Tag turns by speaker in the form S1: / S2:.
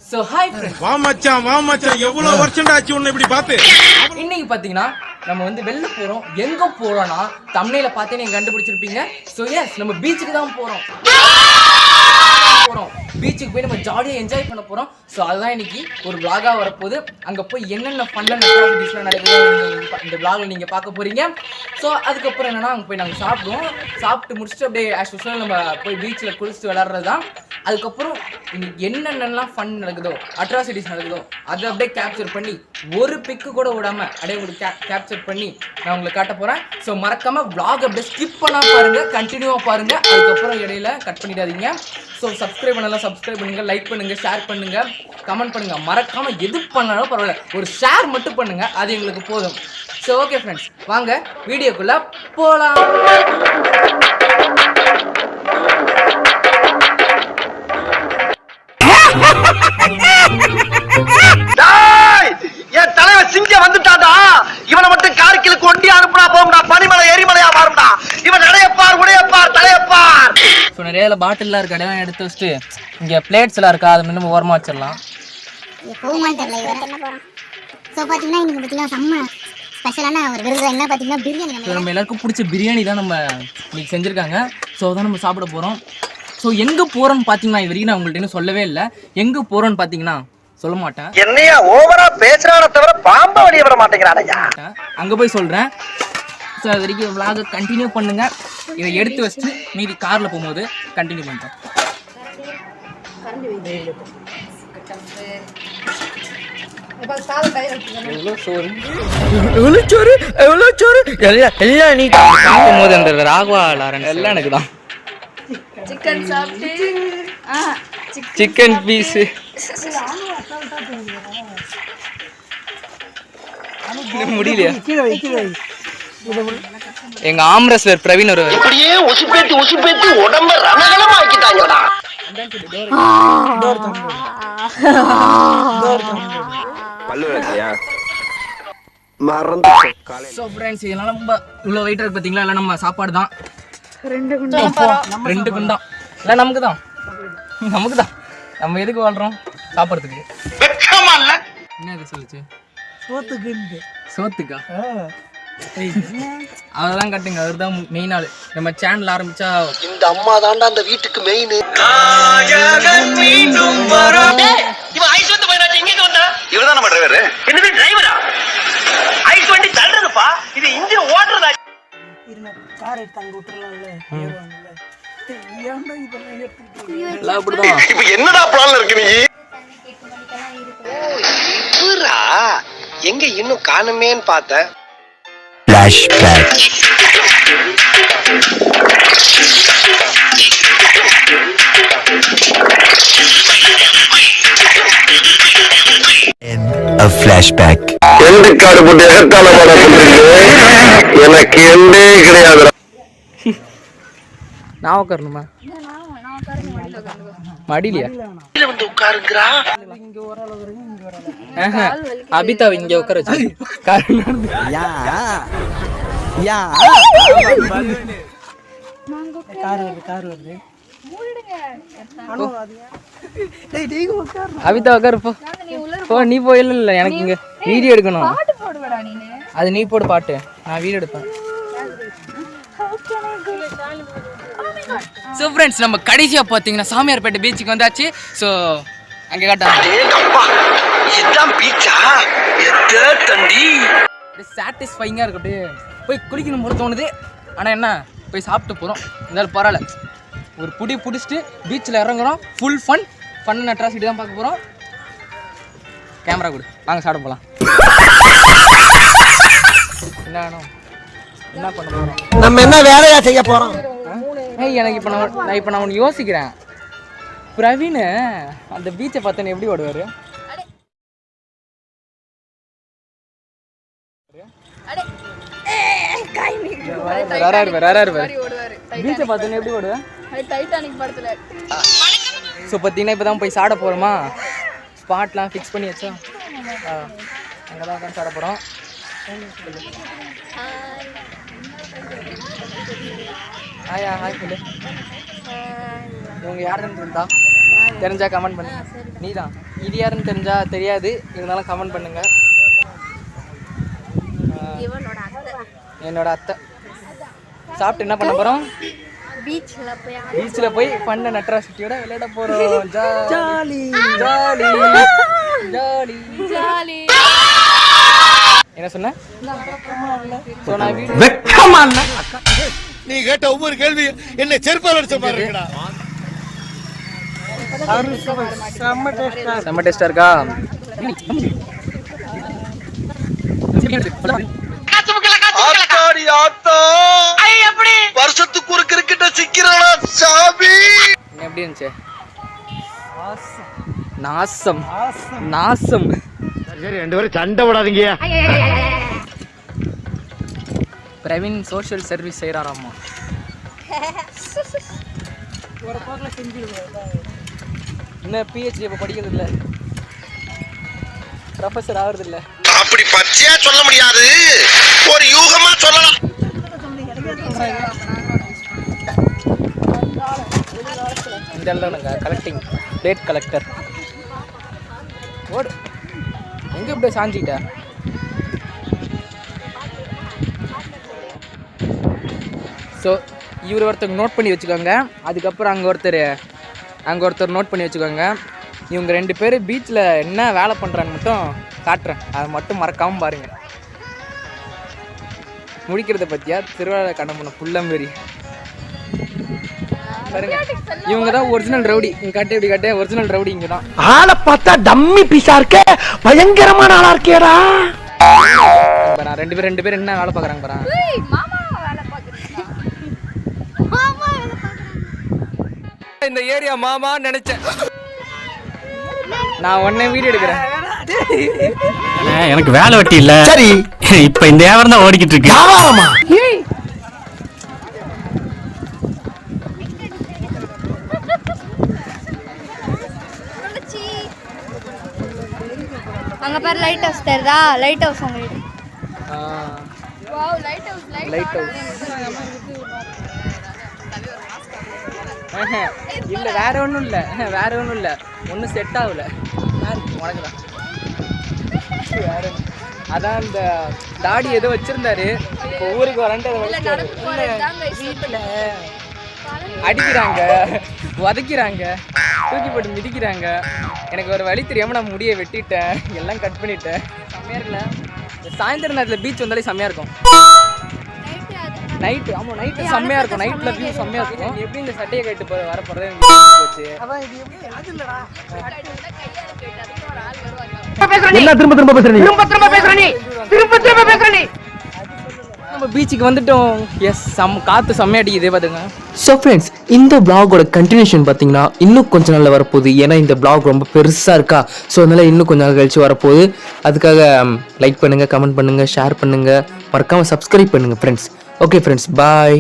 S1: So hi friends, வா மச்சான் எவ்வளவு வருஷம் ஆச்சு உன்னை இப்படி பாத்து. இன்னைக்கு பாத்தீங்கன்னா நம்ம வந்து வெளில போறோம். எங்க போறோம்னா தம்ப்நெயில பார்த்தே நீங்க கண்டுபிடிச்சிருப்பீங்க. சோ எஸ், நம்ம பீச்சுக்கு தான் போறோம். பீச்சுக்கு போய் நம்ம ஜாலியாக என்ஜாய் பண்ண போகிறோம். ஸோ அதுதான் இன்னைக்கு ஒரு vlog-ஆ வரப்போகுது. அங்கே போய் என்னென்ன ஃபன்ன அட்ராசிட்டிஸ்லாம் நடக்குதோ இந்த vlog-ல நீங்கள் பார்க்க போகிறீங்க. ஸோ அதுக்கப்புறம் என்னென்னா அங்கே போய் நாங்கள் சாப்பிட்டு முடிச்சுட்டு அப்படியே ஆஸ் யூஸ்வல் நம்ம போய் பீச்சில் குளிச்சுட்டு விளாட்றது தான். அதுக்கப்புறம் இன்னைக்கு என்னென்னலாம் ஃபன் நடக்குதோ, அட்ராசிட்டிஸ் நடக்குதோ அதை அப்படியே கேப்சர் பண்ணி ஒரு பிக்கு கூட விடாமல் அப்படியே ஒரு கேப்சர் பண்ணி நான் உங்களுக்கு காட்ட போகிறேன். ஸோ மறக்காமல் vlog அப்படியே ஸ்கிப் பண்ணால் பாருங்கள், கண்டினியூவாக பாருங்கள். அதுக்கப்புறம் இடையில கட் பண்ணிடாதீங்க. ஸோ சப்ஸ்கிரைப் பண்ணலாம், சப்ஸ்கிரைப் பண்ணுங்க, லைக் பண்ணுங்க, ஷேர் பண்ணுங்க, கமெண்ட் பண்ணுங்க. மறக்காம எது பண்ணாலும் பரவாயில்ல, ஒரு ஷேர் மட்டும் பண்ணுங்க, அது எங்களுக்கு போதும். ஸோ ஓகே ஃப்ரெண்ட்ஸ், வாங்க வீடியோக்குள்ள போலாம்.
S2: என் தலைவர் சிங்க வந்துட்டாடா. இவனை மட்டும் கார்கிலுக்கு ஒண்டி அனுப்புனா போகும்டா, பனிமலை எரிமலையா மாறும்டா. இவன் நடையப்பார், உடையப்பார், தலையப்பார்.
S1: ஸோ நிறைய பாட்டில்லாம் இருக்கு, அடையாளம் எடுத்து வச்சுட்டு இங்கே பிளேட்ஸ் எல்லாம் இருக்கா, அதை முன்னும் ஓரமாக வச்சிடலாம். நம்ம எல்லாருக்கும் பிடிச்ச பிரியாணி தான் நம்ம இன்னைக்கு செஞ்சுருக்காங்க. ஸோ அதான் நம்ம சாப்பிட போகிறோம். ஸோ எங்கே போகிறோன்னு பார்த்தீங்கன்னா இது வரைக்கும் நான் உங்கள்கிட்ட இன்னும் சொல்லவே இல்லை. எங்கே போகிறோன்னு பார்த்தீங்கன்னா சொல்ல மாட்டேன்.
S2: என்னையா ஓவரா பேசுறானே தவிர பாம்ப வழிய விட மாட்டேங்கிறானயா.
S1: அங்கே போய் சொல்கிறேன். ஸோ அது வரைக்கும் vlog கண்டினியூ பண்ணுங்க. இதை எடுத்து வச்சுட்டு மீதி காரில் போகும்போது கண்டினியூ பண்ணுறேன். எல்லாம் நீ போது அந்த ராகவா லாரன்ஸ் எல்லாம் எனக்கு தான். சிக்கன் பீஸு முடியலையா? எங்க ஆம் ரெஸ்லர் பிரவீன் ஒரு
S2: இப்படியே உசுப்பேத்தி உடம்ப ரணகலமா ஆக்கிட்டாங்கடா. பல்லு வைக்கலையா? மறந்து.
S1: சோ फ्रेंड्स, இதெல்லாம் நம்ம இவ்வளவு வெயிட் இருக்கு பாத்தீங்களா? எல்லாம் நம்ம சாப்பாடு தான். ரெண்டு குண்டா எல்லாம் நமக்கு தான். நம்ம எதுக்கு வாழ்றோம்? சாப்பிட்றதுக்கு. என்ன இது சொல்லுச்சு? சோத்துக்கா? அதெல்லாம் கட்டுங்க, அவர் தான் மெயின் ஆளு. நம்ம சேனல் ஆரம்பிச்சா
S2: இந்த அம்மா தாண்டா அந்த வீட்டுக்கு மெயின். இவர்தான் நம்ம டிரைவர். என்னது டிரைவரா? ஐஸ் வண்டி தள்ளுறதுப்பா, இது இன்ஜின் ஓட்டுறதா? கார் எடுத்து அங்க விட்டுறலாம்ல, ஏறுவாங்கல்ல. இப்ப என்னடா பிளான்ல இருக்கு நீ? இவரா எங்க இன்னும் காணுமேன்னு பார்த்தேன். Flashback. End of flashback. எந்த காடு போட்டு எகத்தால பாட சொல்றீங்க? எனக்கு எந்தே கிடையாது.
S1: நான் உட்காரணுமா? மடியிலையா?
S2: வந்து உட்காருங்கறா.
S1: அபிதா இங்க உட்கார வச்சு யா கார் வருது. அபிதா உட்காரு போ. நீ போய் இல்ல, எனக்கு இங்க வீடியோ எடுக்கணும். அது நீ போடு பாட்டு, நான் வீடியோ எடுப்பேன். ஸோ ஃப்ரெண்ட்ஸ், நம்ம கடைசியாக பார்த்தீங்கன்னா சாமியார்பேட்டை பீச்சுக்கு வந்தாச்சு. ஸோ அங்கே காட்டாங்க
S2: இதுதான் பீச்சா? எத்த தண்டி
S1: சாட்டிஸ்ஃபைங்காக இருக்கு. அப்படியே போய் குளிக்கணும் போல தோணுது. ஆனால் என்ன, போய் சாப்பிட்டு போகிறோம். இருந்தாலும் பரவாயில்ல, ஒரு பிடிச்சிட்டு பீச்சில் இறங்குறோம். ஃபுல் ஃபன் அட்ராசிட்டி தான் பார்க்க போகிறோம். கேமரா கொடு, வாங்க சாப்பிட போகலாம். என்ன வேணும்? என்ன பண்ண போகிறோம்?
S2: நம்ம என்ன வேலையா செய்ய போகிறோம்?
S1: எனக்கு இப்போ நான் ஒன்று யோசிக்கிறேன். பிரவீன் அந்த பீச்சை பார்த்தேன்னு எப்படி ஓடுவார்? பீச்சை பார்த்தேன்னு எப்படி ஓடுவேன்? ஸோ பார்த்தீங்கன்னா இப்போ தான் போய் சாட போகிறோமா. ஸ்பாட்லாம் ஃபிக்ஸ் பண்ணி வச்சா அங்கே தான் உட்காந்து சாட போகிறோம். ஹாய் சொல்லு. இவங்க யாருன்னு இருந்தா தெரிஞ்சா கமெண்ட் பண்ணு. நீ தான் இது யாருன்னு தெரிஞ்சா தெரியாது, இருந்தாலும் கமெண்ட் பண்ணுங்க. என்னோட அத்தை. சாப்பிட்டு என்ன பண்ண போகிறோம்? பீச்சில் போய் பண்ண நட்ராசிட்டியோட விளையாட போகிறோம். Jolly jolly jolly jolly. என்ன சொன்ன?
S3: நீ கேட்ட ஒவ்வொரு கேள்வி என்ன செருப்பால் அடிச்ச மாதிரி இருக்குடா.
S1: செம்ம டேஸ்டா இருக்கா?
S3: ஆத்தாடி ஆத்தா, வருஷத்துக்கு ஒரு கிரிக்கெட்ட சிக்கிறடா சாமி.
S1: எப்படி இருந்துச்சு? நாசம் நாசம்.
S3: சரி ரெண்டு பேரும் சண்டை போடாதீங்க.
S1: பிரவீன் சோஷியல் சர்வீஸ் செய்கிறாராம்மா. இன்னும் பிஹெச்டி இப்போ படிக்கிறது இல்லை, ப்ரொஃபஸர் ஆகுறது இல்லை.
S3: அப்படி பச்சையா சொல்ல முடியாது, ஒரு யூகமா சொல்லலாம்.
S1: இந்த இடத்துல கலெக்டிங் பிளேட் கலெக்டர். ஓடு எங்கே இப்படி சாஞ்சிக்கிட்ட? ஸோ இவர் ஒருத்தர் நோட் பண்ணி வச்சுக்கோங்க. அதுக்கப்புறம் அங்கே ஒருத்தர் நோட் பண்ணி வச்சுக்கோங்க. இவங்க 2 பேர் பீச்சில் என்ன வேலை பண்ணுறான்னு மட்டும் காட்டுறேன், அதை மட்டும் மறக்காமல் பாருங்கள். முடிக்கிறத பற்றியா திருவிழா கண்ணம்புன புள்ளம்பேரி பாருங்க. இவங்க தான் ஒரிஜினல் ரவுடி. இங்கே காட்டு இப்படி காட்டு, ஒரிஜினல் ரவுடி இங்கே தான்.
S3: ஆளை பார்த்தா டம்மி பீஸா இருக்க, பயங்கரமான ஆளா இருக்கேடா.
S1: பாரு 2 பேர் என்ன வேலை பார்க்குறாங்க பாரு. இந்த ஏரியா மாமா நினைச்சேன் நான். உடனே வீடியோ எடுக்கிறேன்.
S4: எனக்கு வேலை வெட்டி இல்ல. சரி இப்ப இந்த வியாபாரம் தான் ஓடிக்கிட்டு இருக்கு.
S5: அங்க பாரு லைட் ஹவுஸ் தெரியுதா? லைட் ஹவுஸ் உங்களுக்கு. Wow light house
S1: light house இல்லை வேற ஒன்றும் இல்லை, ஒன்றும் செட் ஆகல. உனக்கு தான் வேற அதான் இந்த தாடி ஏதோ வச்சிருந்தாரு. இப்போ ஊருக்கு வரன்ட்டு வீட்டில் அடிக்கிறாங்க, உதைக்கிறாங்க, தூக்கி போட்டு மிதிக்கிறாங்க. எனக்கு ஒரு வழி தெரியாமல் நான் முடியை வெட்டிட்டேன், எல்லாம் கட் பண்ணிட்டேன். செம்மையாக இருக்குல்ல? சாயந்தரம் நேரத்தில் பீச் வந்தாலே செம்மையாக இருக்கும். நைட்டு, ஆமாம் நைட்டு செம்மையாக இருக்கும். நைட்டில் வியூ செம்மையாக இருக்கும். எப்படி இந்த சட்டையை கட்டு வர போகிறது போச்சு. நம்ம பீச்சுக்கு வந்துட்டோம். எஸ், காற்று செம்மையாக அடிக்குது பார்த்துங்க. ஸோ ஃப்ரெண்ட்ஸ், இந்த vlog-ஓட கண்டினியூஷன் பார்த்தீங்கன்னா இன்னும் கொஞ்சம் நாளில் வரப்போகுது. ஏன்னா இந்த vlog ரொம்ப பெருசாக இருக்கா. ஸோ அதனால் இன்னும் கொஞ்சம் நாள் கழிச்சு வரப்போகுது. அதுக்காக லைக் பண்ணுங்கள், கமெண்ட் பண்ணுங்கள், ஷேர் பண்ணுங்கள், மறக்காமல் சப்ஸ்கிரைப் பண்ணுங்கள் ஃப்ரெண்ட்ஸ். ஓகே ஃப்ரெண்ட்ஸ், பாய்.